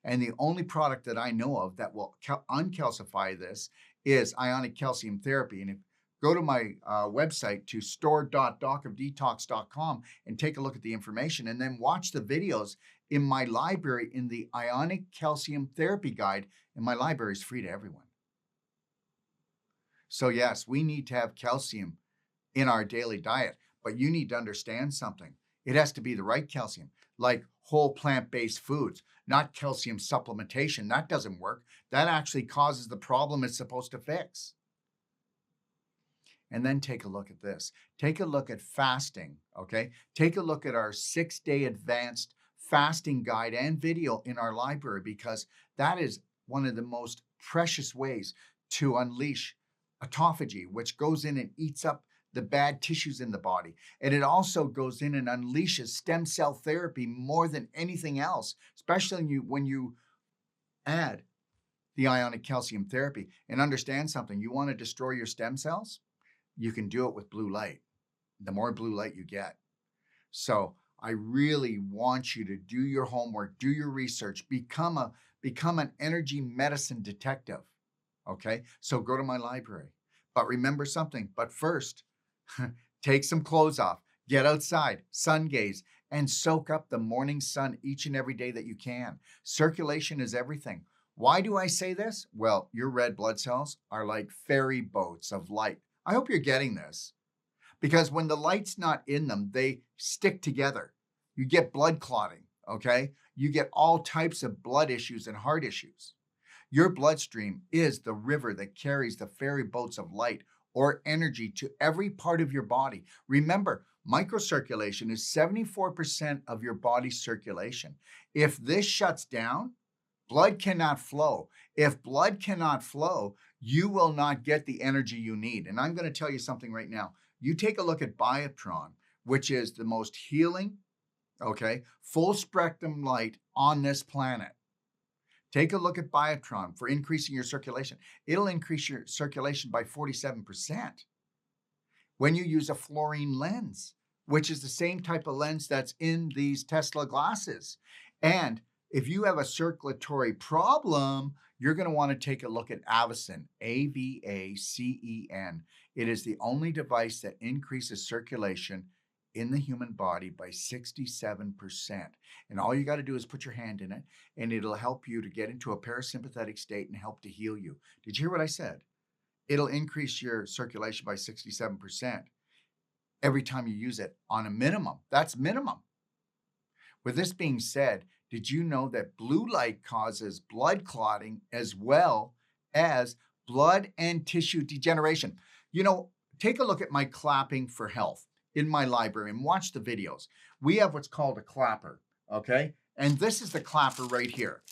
And the only product that I know of that will uncalcify this is ionic calcium therapy. And if go to my website to store.docofdetox.com and take a look at the information, and then watch the videos in my library in the Ionic Calcium Therapy Guide. And my library is free to everyone. So yes, we need to have calcium in our daily diet, but you need to understand something. It has to be the right calcium, like whole plant-based foods, not calcium supplementation. That doesn't work. That actually causes the problem it's supposed to fix. And then take a look at this. Take a look at fasting, okay? Take a look at our 6-day advanced fasting guide and video in our library, because that is one of the most precious ways to unleash autophagy, which goes in and eats up the bad tissues in the body. And it also goes in and unleashes stem cell therapy more than anything else, especially when you add the ionic calcium therapy. And understand something, you want to destroy your stem cells? You can do it with blue light. The more blue light you get. So I really want you to do your homework, do your research, become an energy medicine detective. Okay? So go to my library. But remember something, but first, take some clothes off, get outside, sun gaze, and soak up the morning sun each and every day that you can. Circulation is everything. Why do I say this? Well, your red blood cells are like ferry boats of light. I hope you're getting this, because when the light's not in them, they stick together. You get blood clotting, okay? You get all types of blood issues and heart issues. Your bloodstream is the river that carries the ferry boats of light or energy to every part of your body. Remember, microcirculation is 74% of your body's circulation. If this shuts down, blood cannot flow. If blood cannot flow, you will not get the energy you need. And I'm going to tell you something right now. You take a look at Biotron, which is the most healing, okay, full spectrum light on this planet. Take a look at Biotron for increasing your circulation. It'll increase your circulation by 47%. When you use a fluorine lens, which is the same type of lens that's in these Tesla glasses. And if you have a circulatory problem, you're going to want to take a look at Avacen, Avacen. It is the only device that increases circulation in the human body by 67%. And all you got to do is put your hand in it, and it'll help you to get into a parasympathetic state and help to heal you. Did you hear what I said? It'll increase your circulation by 67% every time you use it on a minimum. That's minimum. With this being said, did you know that blue light causes blood clotting as well as blood and tissue degeneration? You know, take a look at my clapping for health in my library and watch the videos. We have what's called a clapper, okay? And this is the clapper right here,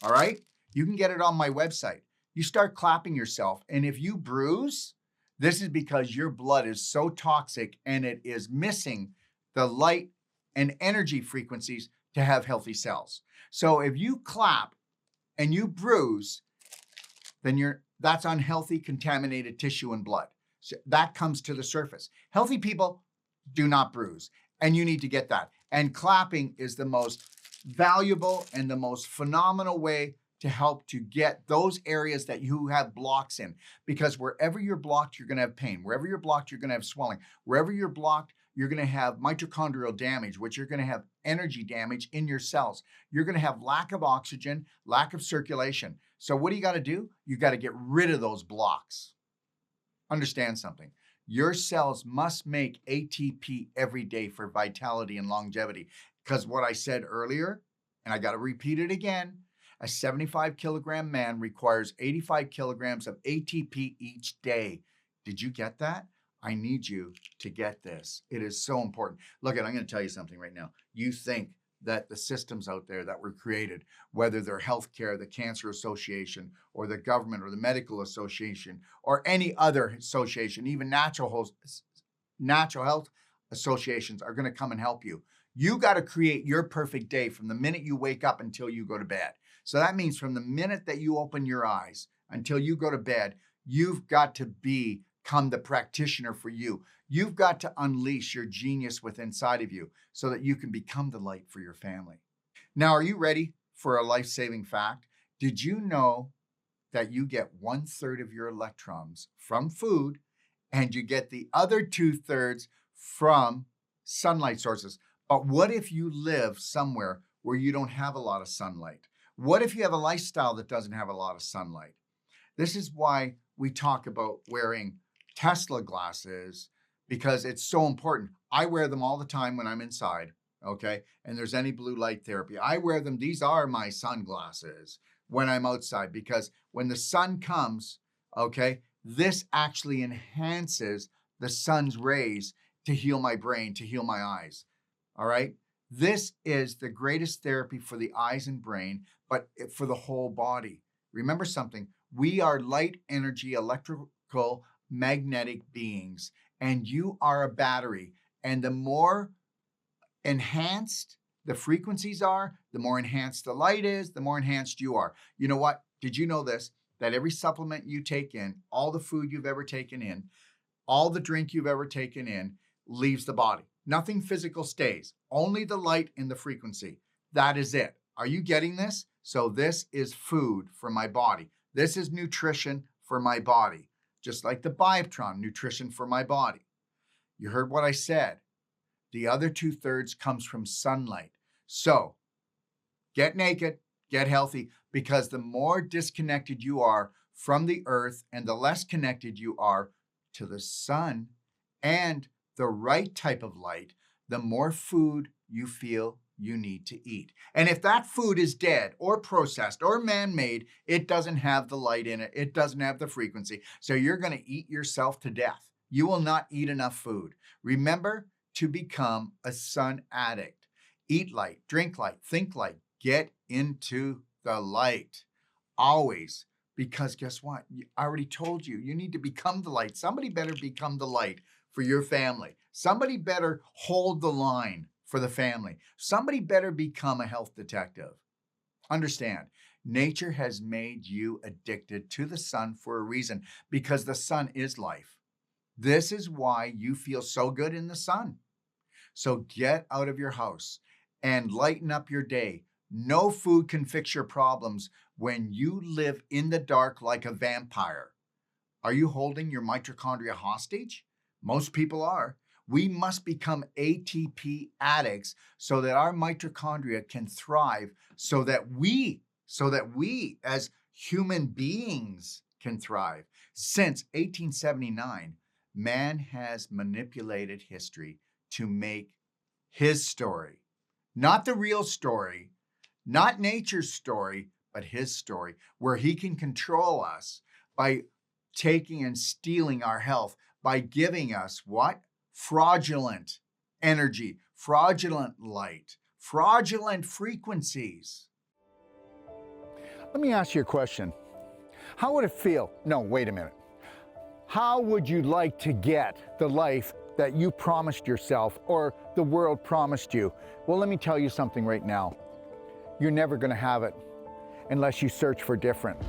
all right? You can get it on my website. You start clapping yourself, and if you bruise, this is because your blood is so toxic and it is missing the light and energy frequencies to have healthy cells. So if you clap and you bruise, then that's unhealthy, contaminated tissue and blood. So that comes to the surface. Healthy people do not bruise, and you need to get that. And clapping is the most valuable and the most phenomenal way to help to get those areas that you have blocks in. Because wherever you're blocked, you're going to have pain. Wherever you're blocked, you're going to have swelling. Wherever you're blocked, you're going to have mitochondrial damage, which you're going to have energy damage in your cells. You're going to have lack of oxygen, lack of circulation. So what do you got to do? You got to get rid of those blocks. Understand something. Your cells must make ATP every day for vitality and longevity. Because what I said earlier, and I got to repeat it again, a 75-kilogram man requires 85 kilograms of ATP each day. Did you get that? I need you to get this. It is so important. Look, I'm going to tell you something right now. You think that the systems out there that were created, whether they're healthcare, the Cancer Association, or the government, or the Medical Association, or any other association, even natural health associations are going to come and help you. You got to create your perfect day from the minute you wake up until you go to bed. So that means from the minute that you open your eyes until you go to bed, you've got to become the practitioner for you. You've got to unleash your genius within inside of you so that you can become the light for your family. Now, are you ready for a life-saving fact? Did you know that you get 1/3 of your electrons from food and you get the other 2/3 from sunlight sources? But what if you live somewhere where you don't have a lot of sunlight? What if you have a lifestyle that doesn't have a lot of sunlight? This is why we talk about wearing Tesla glasses, because it's so important. I wear them all the time when I'm inside, okay? And there's any blue light therapy. I wear them. These are my sunglasses when I'm outside, because when the sun comes, okay, this actually enhances the sun's rays to heal my brain, to heal my eyes, all right? This is the greatest therapy for the eyes and brain, but for the whole body. Remember something. We are light energy, electrical, magnetic beings, and you are a battery. And the more enhanced the frequencies are, the more enhanced the light is, the more enhanced you are. You know what? Did you know this? That every supplement you take in, all the food you've ever taken in, all the drink you've ever taken in leaves the body. Nothing physical stays, only the light and the frequency. That is it. Are you getting this? So this is food for my body. This is nutrition for my body. Just like the Bioptron, nutrition for my body. You heard what I said. The other 2/3 comes from sunlight. So get naked, get healthy, because the more disconnected you are from the earth and the less connected you are to the sun and the right type of light, the more food you feel you need to eat. And if that food is dead or processed or man-made, it doesn't have the light in it. It doesn't have the frequency. So you're going to eat yourself to death. You will not eat enough food. Remember to become a sun addict. Eat light, drink light, think light. Get into the light. Always. Because guess what? I already told you, you need to become the light. Somebody better become the light for your family. Somebody better hold the line for the family. Somebody better become a health detective. Understand, nature has made you addicted to the sun for a reason, because the sun is life. This is why you feel so good in the sun. So get out of your house and lighten up your day. No food can fix your problems when you live in the dark like a vampire. Are you holding your mitochondria hostage? Most people are. We must become ATP addicts so that our mitochondria can thrive, so that we as human beings can thrive. Since 1879, man has manipulated history to make his story, not the real story, not nature's story, but his story, where he can control us by taking and stealing our health, by giving us what? Fraudulent energy, fraudulent light, fraudulent frequencies. Let me ask you a question. How would it feel? No, wait a minute. How would you like to get the life that you promised yourself or the world promised you? Well, let me tell you something right now. You're never going to have it unless you search for different.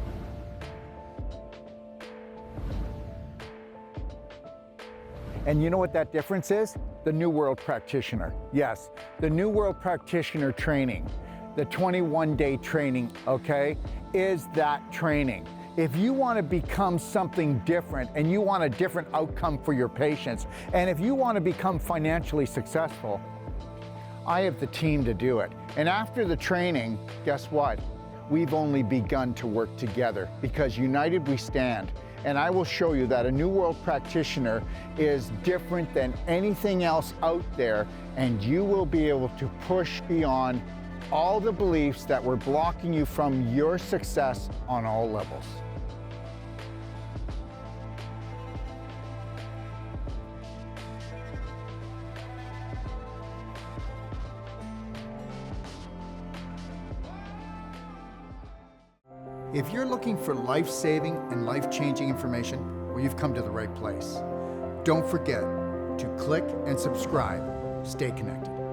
And you know what that difference is? The New World Practitioner. Yes, the New World Practitioner training, the 21-day training, okay, is that training. If you want to become something different and you want a different outcome for your patients, and if you want to become financially successful, I have the team to do it. And after the training, guess what? We've only begun to work together, because united we stand. And I will show you that a New World Practitioner is different than anything else out there, and you will be able to push beyond all the beliefs that were blocking you from your success on all levels. If you're looking for life-saving and life-changing information, well, you've come to the right place. Don't forget to click and subscribe. Stay connected.